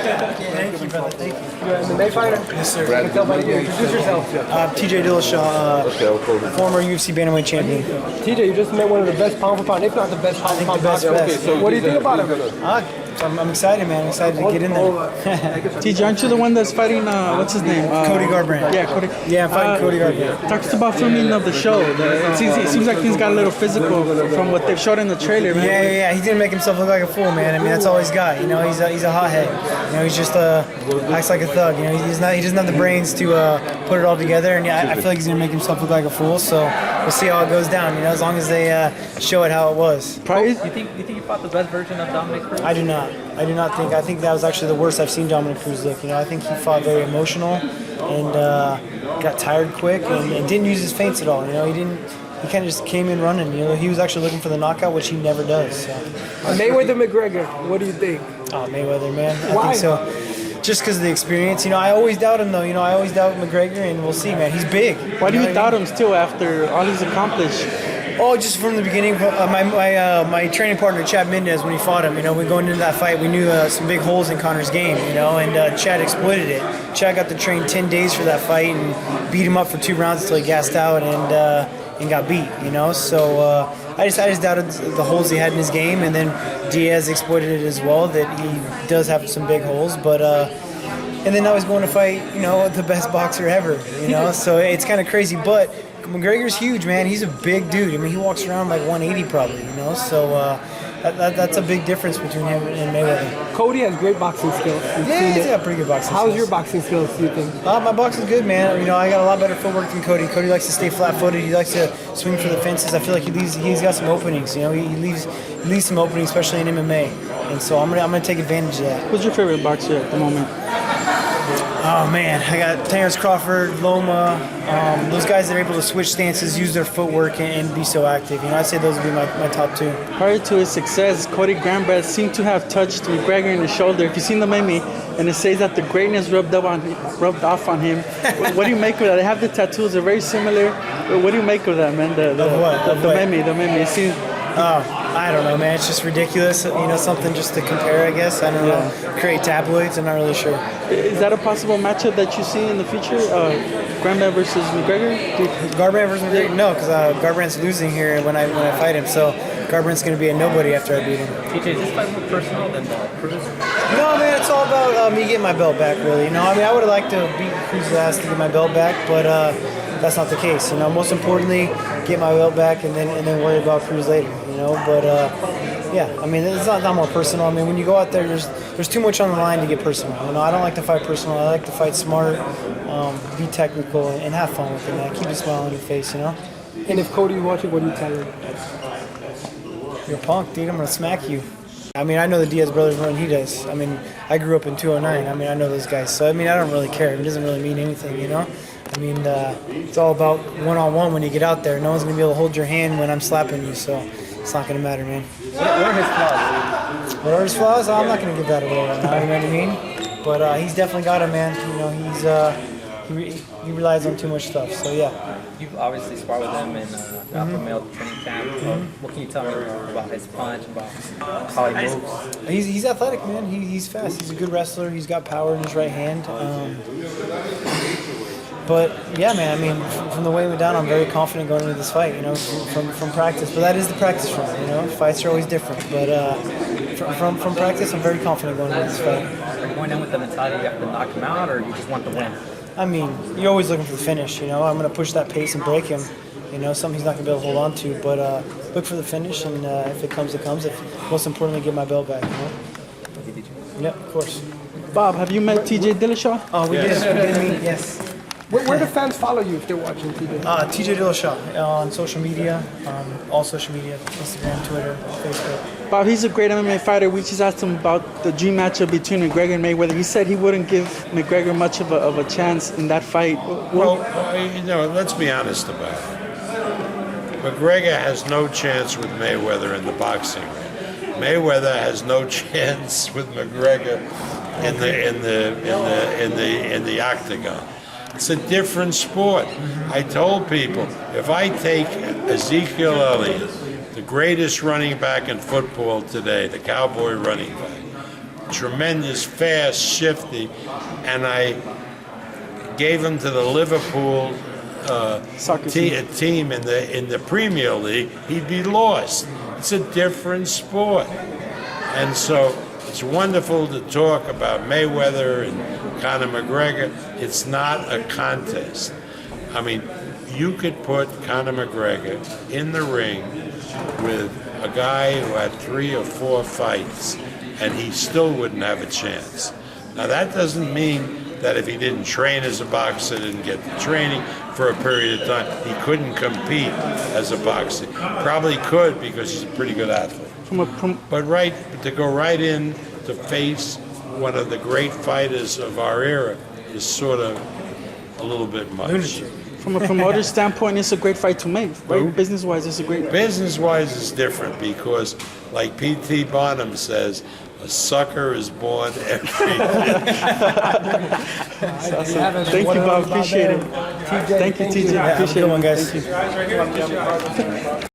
Thank you, brother. Thank you. You're an MMA fighter? Yes, sir. I can tell by you. Introduce yourself. TJ Dillashaw, former UFC bantamweight champion. TJ, you just met one of the best pound for pound, if not the best pound for pound boxer. What do you think about him? I'm excited, man. I'm excited to get in there. TJ, aren't you the one that's fighting, what's his name? Cody Garbrandt. Yeah, Cody. Yeah, I'm fighting Cody Garbrandt. Talk to us about filming of the show. It seems like he's got a little physical from what they've showed in the trailer, man. Yeah. He didn't make himself look like a fool, man. I mean, that's all he's got. You know, he's a hothead. You know, he's just acts like a thug. You know, he doesn't have the brains to put it all together. And yeah, I feel like he's gonna make himself look like a fool. So we'll see how it goes down. You know, as long as they show it how it was. You think he fought the best version of Dominic Cruz? I do not think. I think that was actually the worst I've seen Dominic Cruz look. You know, I think he fought very emotional and got tired quick and didn't use his feints at all. You know, he kind of just came in running. You know, he was actually looking for the knockout, which he never does. So. Mayweather McGregor, what do you think? Oh, Mayweather, man. Why? I think so. Just because of the experience. You know, I always doubt him, though. You know, I always doubt McGregor, and we'll see, man. He's big. Why do you doubt him still after all he's accomplished? Oh, just from the beginning, my training partner, Chad Mendez, when he fought him, you know, we going into that fight, we knew some big holes in Connor's game, you know, and Chad exploited it. Chad got to train 10 days for that fight and beat him up for 2 rounds until he gassed out and got beat, you know. So I just doubted the holes he had in his game, and then Diaz exploited it as well, that he does have some big holes, but and then now he's going to fight, you know, the best boxer ever, you know, so it's kind of crazy, but McGregor's huge, man. He's a big dude. I mean, he walks around like 180 probably, you know, so that's a big difference between him and Mayweather. Cody has great boxing skills. He's got pretty good boxing skills. How's your boxing skills, do you think? My boxing's good, man. You know, I got a lot better footwork than Cody. Cody likes to stay flat-footed. He likes to swing for the fences. I feel like he's got some openings. You know, he leaves some openings, especially in MMA. And so I'm gonna take advantage of that. Who's your favorite boxer at the moment? Oh man, I got Terrence Crawford, Loma, those guys that are able to switch stances, use their footwork, and be so active. You know, I'd say those would be my top 2. Prior to his success, Cody Garbrandt seemed to have touched McGregor in the shoulder. If you've seen the meme, and it says that the greatness rubbed off on him. What do you make of that? They have the tattoos; they're very similar. What do you make of that, man? The meme. It seems. I don't know, man. It's just ridiculous. You know, something just to compare, I guess. I don't know. Create tabloids. I'm not really sure. Is that a possible matchup that you see in the future? Garbrandt versus McGregor? Garbrandt versus McGregor? No, because Garbrandt's losing here when I fight him. So Garbrandt's going to be a nobody after I beat him. TJ, is this fight more personal than Cruz? No, man. It's all about me getting my belt back, really. You know, I mean, I would have liked to beat Cruz's ass to get my belt back, but that's not the case. You know, most importantly, get my belt back and then worry about Cruz later. You know, but yeah, I mean, it's not more personal. I mean, when you go out there, there's too much on the line to get personal. You know, I don't like to fight personal. I like to fight smart, be technical, and have fun with it, man. Keep a smile on your face, you know. And if Cody's watching, what do you tell him? You're a punk, dude. I'm gonna smack you. I mean, I know the Diaz brothers more than he does. I mean, I grew up in 209. I mean, I know those guys. So, I mean, I don't really care. It doesn't really mean anything, you know? I mean, it's all about one-on-one when you get out there. No one's going to be able to hold your hand when I'm slapping you, so it's not going to matter, man. What are his flaws? What are his flaws? I'm not going to give that away right now, you know what I mean? But he's definitely got it, man. You know, he relies on too much stuff, so yeah. You've obviously sparred with him in Alpha Male training camp. What can you tell me about his punch, about how he moves? He's athletic, man. He's fast. He's a good wrestler. He's got power in his right hand. But yeah, man. I mean, from the way it went down, I'm very confident going into this fight. You know, from practice. But that is the practice run. You know, fights are always different. But from practice, I'm very confident going into this fight. Are you going in with the mentality you have to knock him out, or you just want the win? I mean, you're always looking for the finish. You know, I'm going to push that pace and break him. You know, something he's not going to be able to hold on to. But look for the finish, and if it comes, it comes. Most importantly, get my belt back. You know. Yeah, of course. Bob, have you met TJ Dillashaw? Oh, we did meet, yes. Where do fans follow you if they're watching TJ? TJ Dillashaw on social media, all social media, Instagram, Twitter, Facebook. Bob, he's a great MMA fighter. We just asked him about the dream matchup between McGregor and Mayweather. He said he wouldn't give McGregor much of a chance in that fight. Well, you know, let's be honest about it. McGregor has no chance with Mayweather in the boxing ring. Mayweather has no chance with McGregor in the octagon. It's a different sport. I told people, if I take Ezekiel Elliott, the greatest running back in football today, the Cowboy running back, tremendous, fast, shifty, and I gave him to the Liverpool Soccer team in the Premier League, he'd be lost. It's a different sport, and so it's wonderful to talk about Mayweather and Conor McGregor. It's not a contest. I mean, you could put Conor McGregor in the ring with a guy who had 3 or 4 fights, and he still wouldn't have a chance. Now, that doesn't mean that if he didn't train as a boxer, didn't get the training for a period of time, he couldn't compete as a boxer. Probably could because he's a pretty good athlete. But to go right in to face one of the great fighters of our era is sort of a little bit much. From a promoter standpoint, it's a great fight to make, right? Business-wise, it's a great. Business-wise, it's different because, like P.T. Barnum says, a sucker is born every Thank you, Bob. Appreciate it. Thank you, TJ. Have a Appreciate good one, it. guys. Thank you.